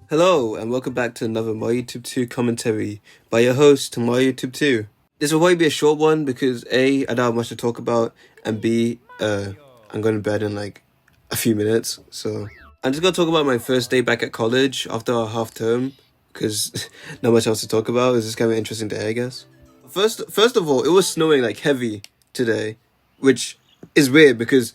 Hello, and welcome back to another MyYouTube 2 commentary by your host, MyYouTube 2. This will probably be a short one because A, I don't have much to talk about, and B, I'm going to bed in like a few minutes. So I'm just going to talk about my first day back at college after our half term because not much else to talk about. It's just kind of an interesting day, I guess. First of all, it was snowing like heavy today, which is weird because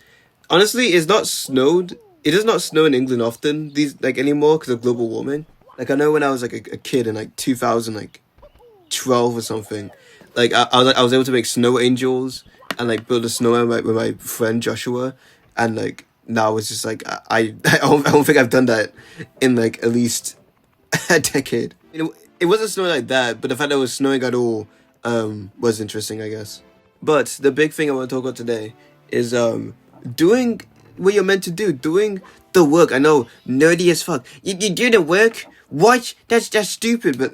honestly, it's not snowed. It does not snow in England often anymore because of global warming. Like I know when I was like a kid in like 2012 or something, I was able to make snow angels and like build a snowman with my friend Joshua, and like now it's just like I don't think I've done that in like at least a decade. It wasn't snowing like that, but the fact that it was snowing at all was interesting, I guess. But the big thing I want to talk about today is doing what you're meant to do, doing the work. I know, nerdy as fuck. You do the work? What? That's stupid. But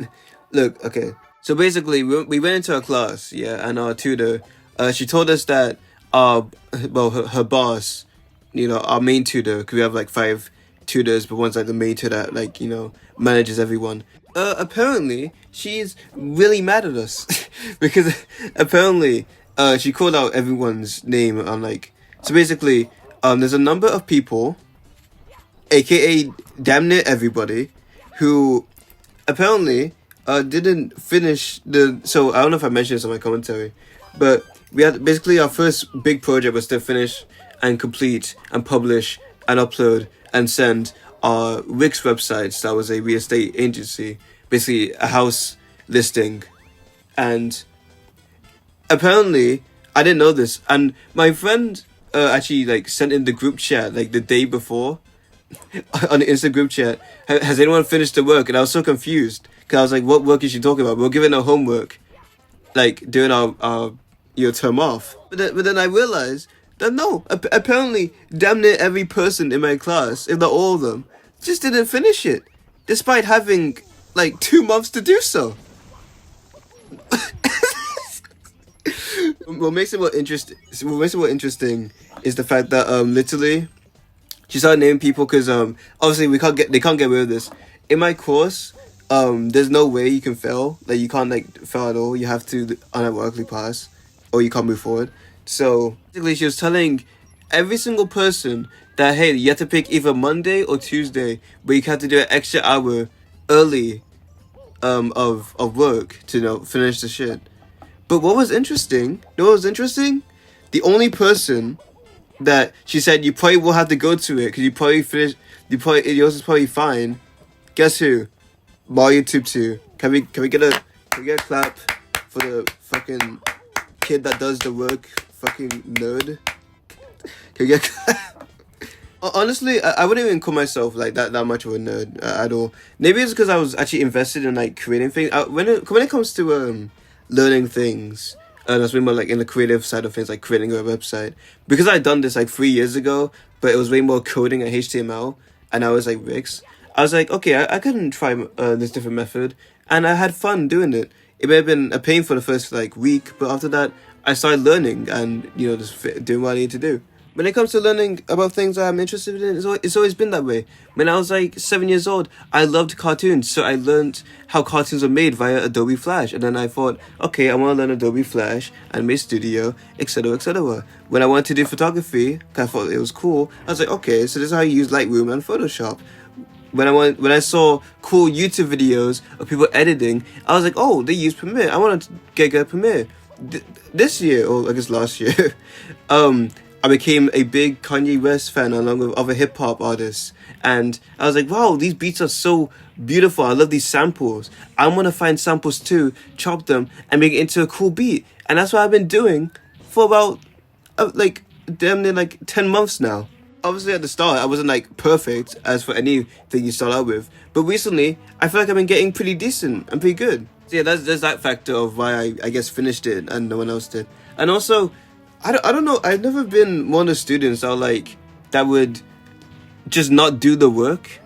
look, okay. So basically, we went into our class, yeah, and our tutor, she told us that her boss, our main tutor, because we have like 5 tutors, but one's like the main tutor that manages everyone. Apparently she's really mad at us because apparently she called out everyone's name on like, so basically there's a number of people, aka damn near everybody, who apparently didn't finish the, so I don't know if I mentioned this in my commentary, but we had basically our first big project was to finish and complete and publish and upload and send our Wix websites. That was a real estate agency, basically a house listing. And apparently I didn't know this, and my friend actually like sent in the group chat like the day before on the Insta group chat, has anyone finished the work? And I was so confused because I was like, what work is she talking about? We were given our homework like during our term off, but then I realized that no, apparently damn near every person in my class, if not all of them, just didn't finish it despite having like 2 months to do so. What makes it more interesting is the fact that literally she started naming people because obviously they can't get away with this. In my course, there's no way you can fail. Like you can't like fail at all. You have to unequivocally pass, or you can't move forward. So basically, she was telling every single person that hey, you have to pick either Monday or Tuesday, but you have to do an extra hour early of work to finish the shit. But what was interesting? The only person that she said you probably will have to go to it because you probably finish. Yours is probably fine. Guess who? MyYouTube 2. Can we get a clap for the fucking kid that does the work? Fucking nerd. Can we get a clap? Honestly, I wouldn't even call myself like that much of a nerd at all. Maybe it's because I was actually invested in like creating things. When it comes to learning things, and that's way more like in the creative side of things, like creating a website. Because I'd done this like 3 years ago, but it was way more coding and HTML, and I was like Wix. I was like, okay, I couldn't try this different method, and I had fun doing it. It may have been a pain for the first like week, but after that, I started learning and just doing what I need to do. When it comes to learning about things I'm interested in, it's always been that way. When I was like 7 years old, I loved cartoons, so I learned how cartoons are made via Adobe Flash. And then I thought, okay, I want to learn Adobe Flash, Anime Studio, etc., etc. When I wanted to do photography, 'cause I thought it was cool, I was like, okay, so this is how you use Lightroom and Photoshop. When I saw cool YouTube videos of people editing, I was like, oh, they use Premiere. I want to get Premiere. This year, or I guess last year, I became a big Kanye West fan along with other hip hop artists, and I was like, wow, these beats are so beautiful. I love these samples. I want to find samples too, chop them, and make it into a cool beat. And that's what I've been doing for about like damn near like 10 months now. Obviously at the start I wasn't like perfect as for anything you start out with, but recently I feel like I've been getting pretty decent and pretty good. So yeah, there's that factor of why I guess finished it and no one else did. And also I don't know, I've never been one of the students that would just not do the work.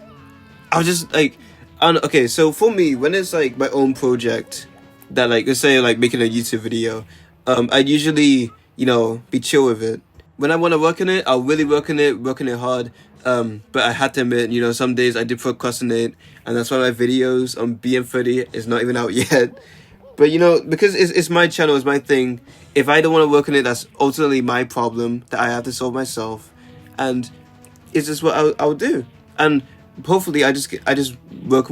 I was just like, I don't know, okay, so for me, when it's like my own project that like, let's say like making a YouTube video, I'd usually, be chill with it. when I want to work on it, I'll really working it hard. But I had to admit, you know, some days I did procrastinate, and that's why my videos on BM30 is not even out yet. But you know, because it's my channel, it's my thing. If I don't want to work on it, that's ultimately my problem that I have to solve myself, and it's just what I'll do. And hopefully, I just work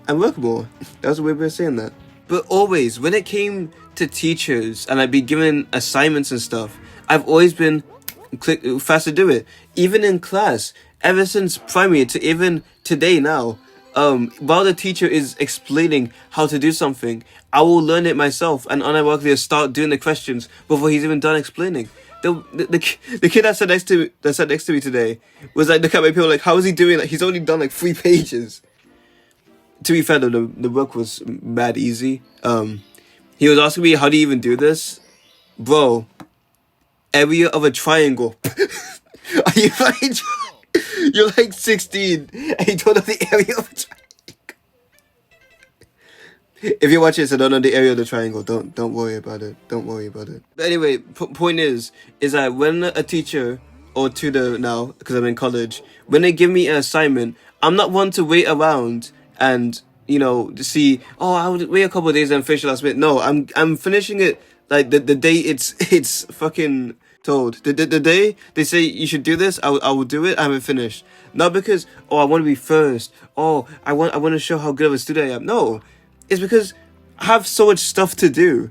and work more. That's a weird way of saying that. But always, when it came to teachers and I'd be given assignments and stuff, I've always been fast to do it. Even in class, ever since primary to even today now, while the teacher is explaining how to do something, I will learn it myself and unironically start doing the questions before he's even done explaining. The kid that sat next to me today was like, look at my paper, like, how is he doing? Like, he's only done like 3 pages. To be fair, though, the work was mad easy. He was asking me, how do you even do this? Bro, area of a triangle. Are you fucking You're like 16 and you don't know the area of a triangle. If you're watching this and don't know the area of the triangle, don't worry about it. Don't worry about it. But anyway, point is that when a teacher or tutor now, because I'm in college, when they give me an assignment, I'm not one to wait around and, you know, to see, oh, I would wait a couple of days and finish it last minute. No, I'm finishing it like the day it's fucking told. The day they say you should do this, I will do it. I haven't finished. Not because, oh, I want to be first. Oh, I want to show how good of a student I am. No, it's because I have so much stuff to do,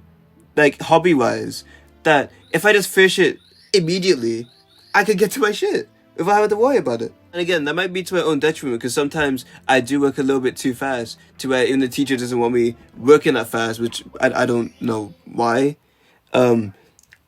like hobby wise, that if I just finish it immediately, I could get to my shit if I have to worry about it. And again, that might be to my own detriment because sometimes I do work a little bit too fast to where even the teacher doesn't want me working that fast, which I don't know why. To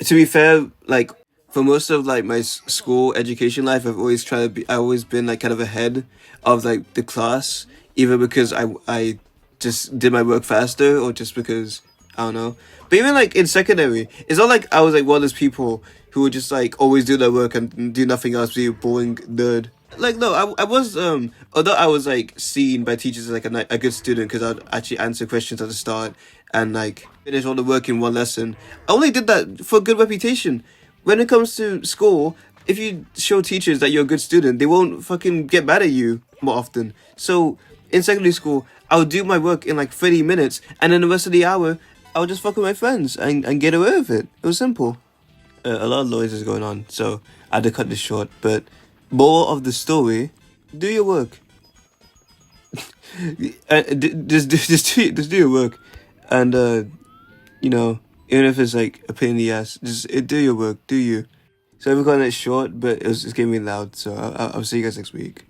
be fair, like for most of like my school education life, I've always been like kind of ahead of like the class, either because I just did my work faster or just because I don't know. But even like in secondary, it's not like I was like one of those people who would just like always do their work and do nothing else, be a boring nerd. Like no, I was although I was like seen by teachers as like a good student because I'd actually answer questions at the start and like finish all the work in one lesson. I only did that for a good reputation. When it comes to school, if you show teachers that you're a good student, they won't fucking get mad at you more often. So in secondary school, I would do my work in like 30 minutes, and then the rest of the hour, I would just fuck with my friends and get away with it. It was simple. A lot of noise is going on, so I had to cut this short. But moral of the story: do your work. Just do your work, and you know, even if it's like a pain in the ass, just do your work. Do you? So we're calling it short, but it's getting me loud. So I'll see you guys next week.